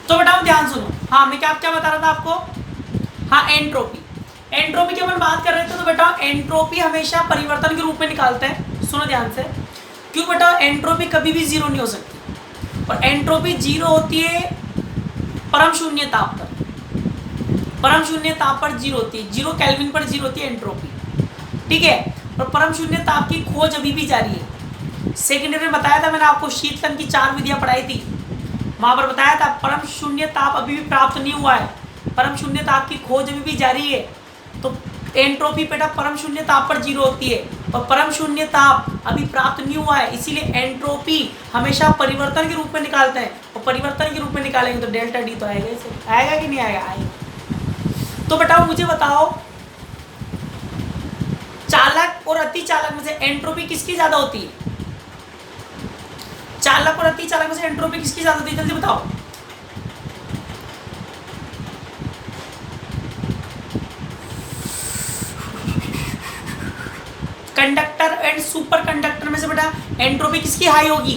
तो बेटा ध्यान सुनो, हाँ मैं क्या क्या बता रहा था आपको, हाँ एंट्रोपी, एंट्रोपी की अपन बात कर रहे थे। तो बेटा एंट्रोपी हमेशा परिवर्तन के रूप में निकालते हैं, सुनो ध्यान से। क्यों बेटा, एंट्रोपी कभी भी जीरो नहीं हो सकती, और एंट्रोपी जीरो होती है परम शून्य ताप पर, परम शून्य ताप पर जीरो होती है, 0 केल्विन पर जीरो होती है एंट्रोपी, ठीक है। और परम शून्य ताप की खोज अभी भी जारी है। सेकेंडरी में बताया था मैंने आपको, शीतलन की 4 विधियां पढ़ाई थी, वहां पर बताया था परम शून्य ताप अभी भी प्राप्त नहीं हुआ है, परम शून्य ताप की खोज अभी भी जारी है। तो एंट्रोपी बेटा परम शून्य ताप पर जीरो होती है, और परम शून्य ताप अभी प्राप्त नहीं हुआ है, इसीलिए एंट्रोपी हमेशा परिवर्तन के रूप में निकालते हैं, और परिवर्तन के रूप में निकालेंगे तो डेल्टा डी तो आएगा, इसे आएगा कि नहीं आएगा, आएगा। तो बेटा मुझे बताओ, चालक और अति चालक में से एंट्रोपी किसकी ज्यादा होती है? चालक और अति चालक में से एंट्रोपी किसकी ज्यादा होती है, जल्दी बताओ। कंडक्टर एंड सुपर कंडक्टर में से बेटा एंट्रोपी किसकी हाई होगी?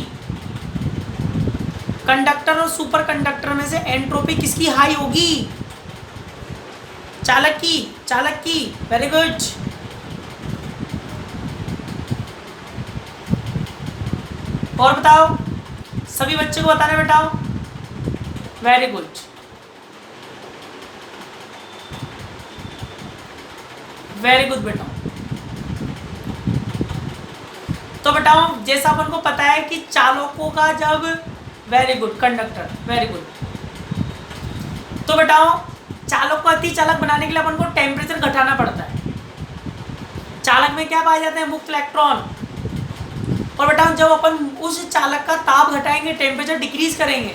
कंडक्टर और सुपर कंडक्टर में से एंट्रोपी किसकी हाई होगी? चालक की, चालक की। Very good. और बताओ, सभी बच्चों को बताना बेटाओ। Very good. वेरी गुड बेटा। तो बताओ, जैसा अपन को पता है कि चालकों का जब, very good, conductor, very good. तो बताओ, चालक को अति चालक बनाने के लिए अपन को टेम्परेचर घटाना पड़ता है। चालक में क्या पाए जाते हैं? मुक्त इलेक्ट्रॉन। और बताओ, जब अपन उस चालक का ताप घटाएंगे, टेम्परेचर डिक्रीज करेंगे,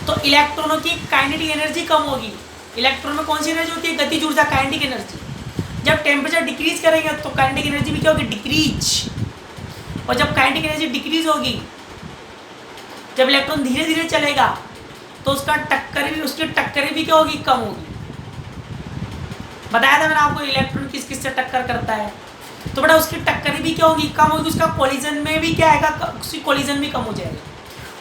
तो इलेक्ट्रॉनों की काइनेटिक एनर्जी कम होगी। इलेक्ट्रॉन में कौन सी एनर्जी होती है? गतिज ऊर्जा, काइनेटिक एनर्जी। जब टेम्परेचर डिक्रीज करेंगे तो काइनेटिक एनर्जी भी क्या होगी? डिक्रीज। और जब काइनेटिक एनर्जी डिक्रीज होगी, जब इलेक्ट्रॉन धीरे धीरे चलेगा, तो उसका टक्कर भी, उसकी टक्कर भी क्या होगी? कम होगी। बताया था मैंने आपको इलेक्ट्रॉन किस किस से टक्कर करता है, तो बेटा उसकी टक्कर भी क्या होगी? कम होगी। उसका कोलिजन में भी क्या आएगा? उसकी कोलिजन भी कम हो जाएगी।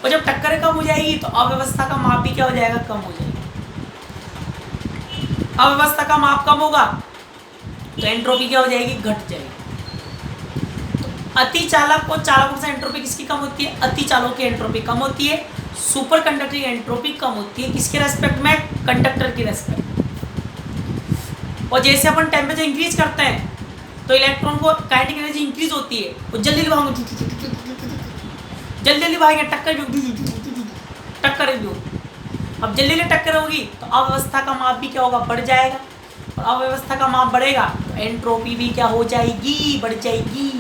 और जब टक्कर कम हो जाएगी तो अव्यवस्था का माप भी क्या हो जाएगा? कम हो जाएगा। अव्यवस्था का माप कम होगा तो एंट्रोपी क्या हो जाएगी? घट जाएगी। अति चालक और चालकों से एंट्रोपी किसकी कम होती है? अति चालक की एंट्रोपी कम होती है। सुपर कंडक्टर की एंट्रोपी कम होती है, किसके रेस्पेक्ट में? कंडक्टर की रेस्पेक्ट। और जैसे अपन टेम्परेचर इंक्रीज करते हैं तो इलेक्ट्रॉन को काइनेटिक एनर्जी इंक्रीज होती है, वो जल्दी जल्दी भागेंगे, जल्दी जल्दी भागेंगे, टक्कर भी होगी। अब जल्दी जल्दी टक्कर होगी तो अव्यवस्था का माप भी क्या होगा? बढ़ जाएगा। और अव्यवस्था का माप बढ़ेगा तो एंट्रोपी भी क्या हो जाएगी? बढ़ जाएगी।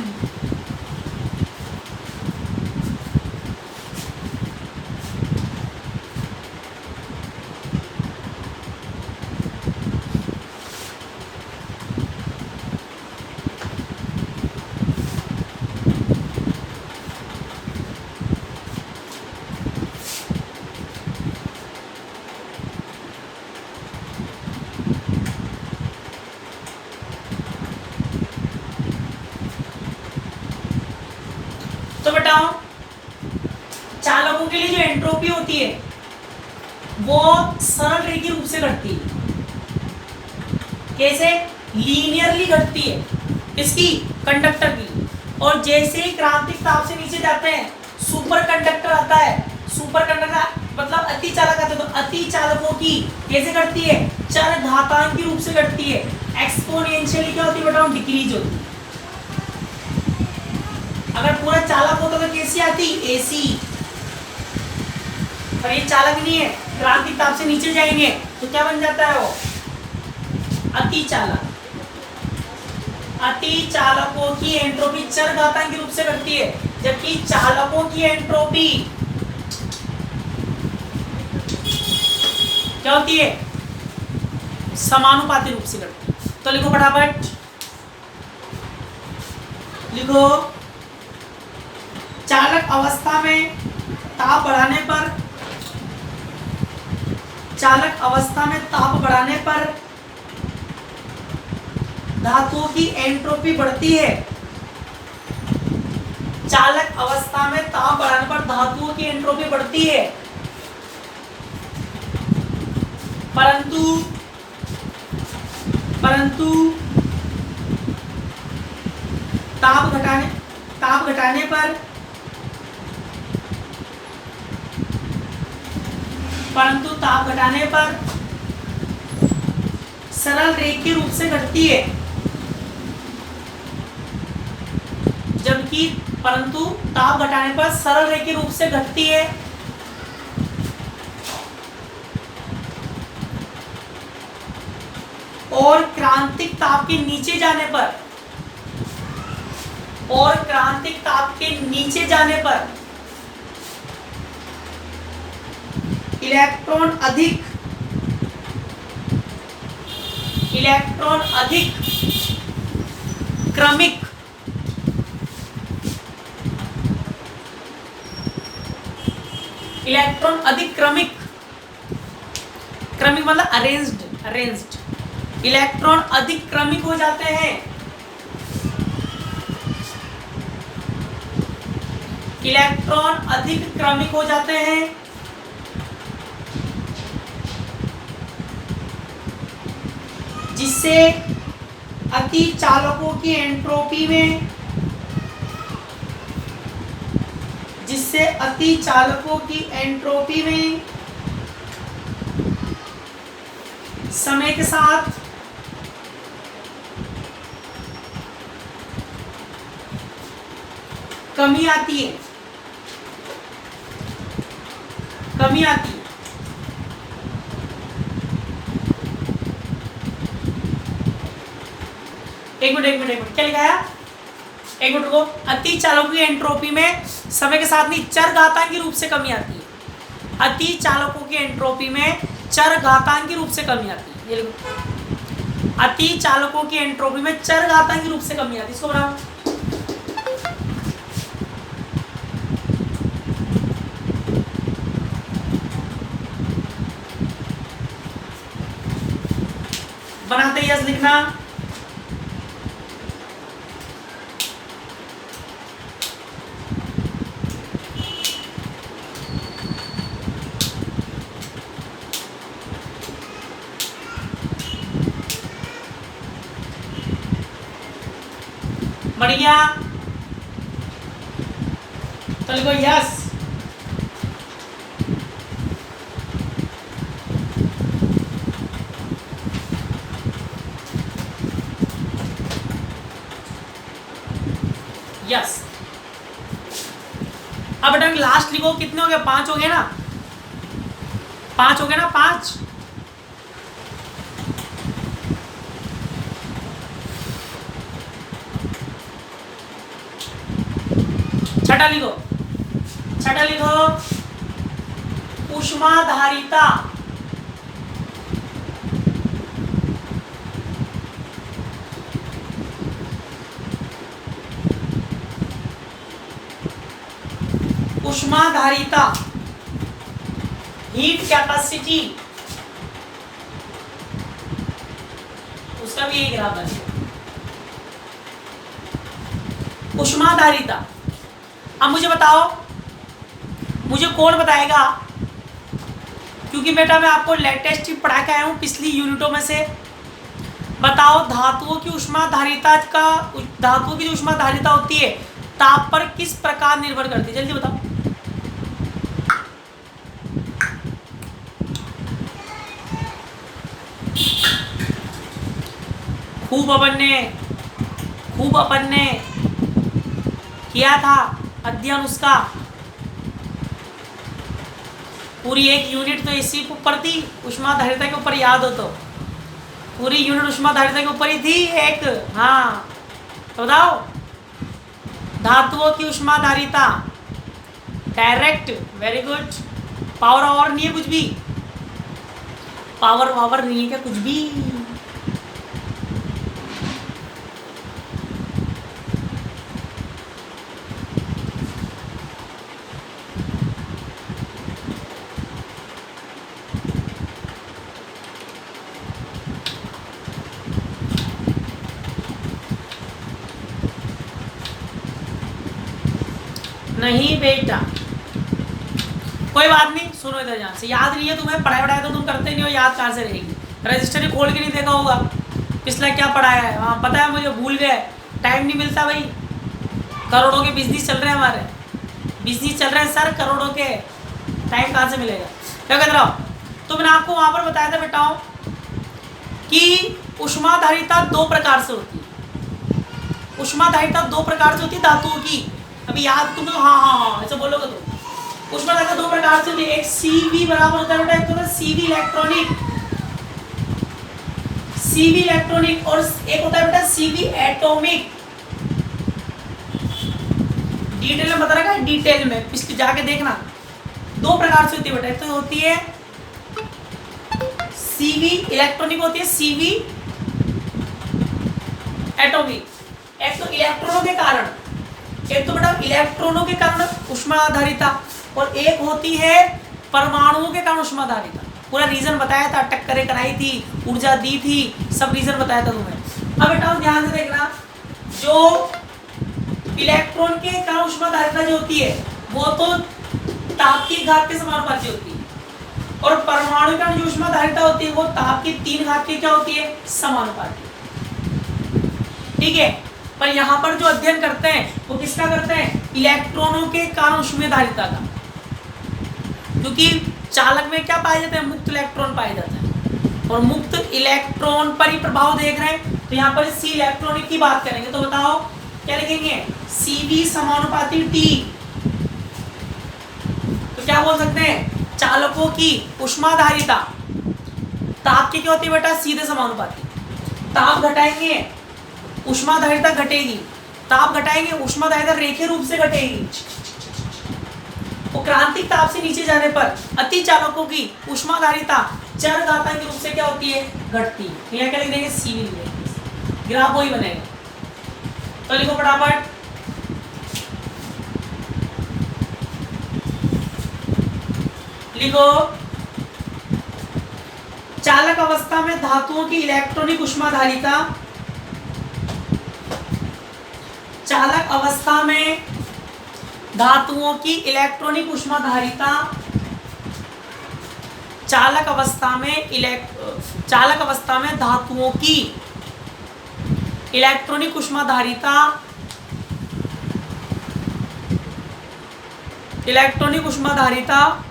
तो बताओ, चालकों के लिए जो एंट्रोपी होती है वो सरल रेखीय रूप से घटती है। कैसे? लीनियरली घटती है। किसकी? कंडक्टर की। और जैसे ही क्रांतिक ताप से नीचे जाते हैं, सुपर कंडक्टर आता है, सुपर कंडक्टर मतलब अति चालक आते हैं, तो अति चालकों की कैसे घटती है? चर घातांकी रूप से घटती है। एक्सपोनेंशियली क्या होती है बेटा? डिक्रीज होती है। अगर पूरा चालक होता तो कैसी आती? एसी। पर ये चालक नहीं है, क्रांतिक ताप से नीचे जाएंगे तो क्या बन जाता है? वो अति चालक। अति चालकों की एंट्रोपी चर घातांकी रूप से घटती है, जबकि चालकों की एंट्रोपी क्या होती है? समानुपाती रूप से घटती है। तो लिखो फटाफट, लिखो, चालक अवस्था में ताप बढ़ाने पर, चालक अवस्था में ताप बढ़ाने पर धातुओं की एंट्रोपी बढ़ती है। चालक अवस्था में ताप बढ़ाने पर धातुओं की एंट्रोपी बढ़ती है। परंतु ताप घटाने पर सरल रेखीय रूप से घटती है, परंतु ताप घटाने पर सरल रेखीय रूप से घटती है और क्रांतिक ताप के नीचे जाने पर इलेक्ट्रॉन अधिक क्रमिक मतलब अरेंज्ड इलेक्ट्रॉन अधिक क्रमिक हो जाते हैं। जिससे अतिचालकों की एंट्रोपी में समय के साथ कमी आती है। एक मिनट क्या लिखा है? एक मिनट रुको। अतिचालकों की एंट्रोपी में समय के साथ नहीं चरघातांकी रूप से कमी आती है। अतिचालकों की एंट्रोपी में चरघातांकी रूप से कमी आती है। ये लिखो, अतिचालकों की एंट्रोपी में चरघातांकी रूप से कमी आती है। इसको बनाओ। बनाते यस लिखना। बढ़िया, तो लिखो यस। यस, अब बेटा लास्ट लिखो। कितने हो गए? 5 हो गए ना? 5 छठा लिखो ऊष्माधारिता। हीट कैपेसिटी, उसका भी एक ग्राफ है। ऊष्माधारिता। अब मुझे बताओ, मुझे कौन बताएगा? क्योंकि बेटा मैं आपको लेटेस्ट ही पढ़ा के आया हूँ पिछली यूनिटों में से। बताओ धातुओं की जो ऊष्माधारिता होती है ताप पर किस प्रकार निर्भर करती है? जल्दी बताओ। खूब अपन ने किया था अध्ययन उसका। पूरी एक यूनिट तो इसी के ऊपर थी, ऊष्माधारिता के ऊपर। याद हो तो पूरी यूनिट ऊष्माधारिता के ऊपर ही थी एक। हाँ तो बताओ, धातुओं की ऊष्माधारिता डायरेक्ट। Very good. पावर और नहीं है कुछ भी? पावर नहीं है क्या कुछ भी? नहीं बेटा, कोई बात नहीं, सुनो इधर ध्यान से, याद नहीं है तुम्हें, पढ़ाई वढ़ाई तो तुम करते नहीं हो, याद कहाँ से रहेगी। रजिस्टर ही खोल के नहीं देखा होगा पिछला क्या पढ़ाया है, हाँ पता है मुझे, भूल गए, टाइम नहीं मिलता भाई, करोड़ों के बिजनेस चल रहे हैं हमारे, बिजनेस चल रहे हैं सर करोड़ों के, टाइम कहाँ से मिलेगा। क्या कहते रहो, तो मैंने आपको वहाँ पर बताया था बेटाओं कि ऊष्माधारिता दो प्रकार से होती है, ऊष्माधारिता दो प्रकार से होती है धातुओं की। अभी याद तुम लोग हाँ हाँ हाँ ऐसे बोलोगे तो, ऊष्माधारिता दो प्रकार से होती है, एक CV बराबर होता है बेटा, एक होता है CV इलेक्ट्रॉनिक, CV इलेक्ट्रॉनिक, और एक होता है बेटा CV एटॉमिक। डिटेल में बता रखा है, डिटेल में पिछले जाके देखना, दो प्रकार से होती है बेटा, एक तो होती है CV इलेक्ट्रॉनिक, होती है CV एटॉमिक। एक तो इलेक्ट्रॉनों के कारण, एक तो बेटा इलेक्ट्रॉनों के कारण ऊष्माधारिता, और एक होती है परमाणुओं के कारण ऊष्माधारिता। पूरा रीजन बताया था, टक्करें कराई थी, ऊर्जा दी थी, सब रीजन बताया था तुम्हें। अब बेटा ध्यान से देखना, जो इलेक्ट्रॉन के कारण ऊष्माधारिता जो होती है वो तो ताप की घात के समानुपाती होती है, और परमाणु का जो ऊष्माधारिता होती है वो ताप की 3 घात की क्या होती है, समानुपाती। ठीक है, पर यहाँ पर जो अध्ययन करते हैं वो किसका करते हैं, इलेक्ट्रॉनों के कारण ऊष्माधारिता का, क्योंकि चालक में क्या पाए जाते हैं, मुक्त इलेक्ट्रॉन पाए जाते हैं, और मुक्त इलेक्ट्रॉन पर ही प्रभाव देख रहे हैं। तो यहाँ पर C इलेक्ट्रॉनिक की बात करेंगे तो बताओ क्या लिखेंगे, CV समानुपाती T। तो क्या बोल सकते हैं, चालकों की ऊष्माधारिता ताप की क्या होती है बेटा, सीधे समानुपाती। ताप घटाएंगे ऊष्माधारिता घटेगी, ताप घटाएंगे ऊष्माधारिता रेखीय रूप से घटेगी। तो क्रांतिक ताप से नीचे जाने पर अति चालकों की ऊष्माधारिता चरघातांकी रूप से क्या होती है, घटती है। तो यहाँ क्या लिख देंगे, CV लिख देंगे, ग्राफ वही बनेगा। तो लिखो फटाफट, लिखो चालक अवस्था में धातुओं की इलेक्ट्रॉनिक ऊष्माधारिता, चालक अवस्था में धातुओं की इलेक्ट्रॉनिक ऊष्माधारिता, चालक अवस्था में धातुओं की इलेक्ट्रॉनिक ऊष्माधारिता, इलेक्ट्रॉनिक ऊष्माधारिता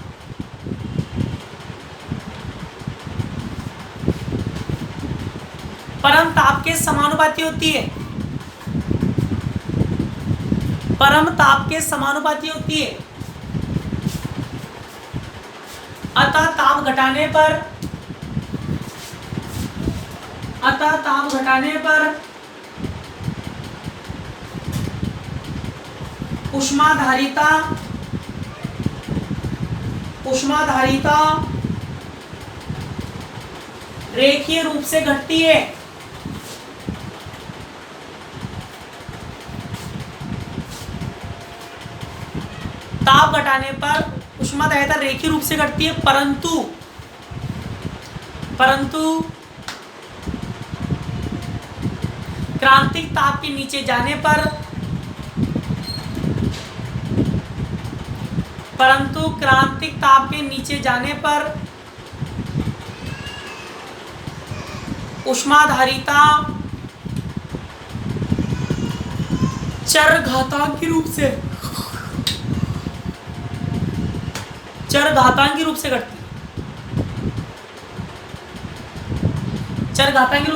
परम ताप के समानुपाती होती है, परम ताप के समानुपाती होती है। अतः ताप घटाने पर ऊष्माधारिता रेखीय रूप से घटती है। ताप घटाने पर ऊष्माधारिता रेखीय रूप से घटती है, परंतु क्रांतिक ताप के नीचे जाने पर ऊष्माधारिता चरघातांकी रूप से घटती है। चरघातांकी रूप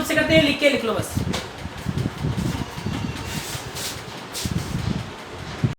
से करते हैं, लिख लो बस।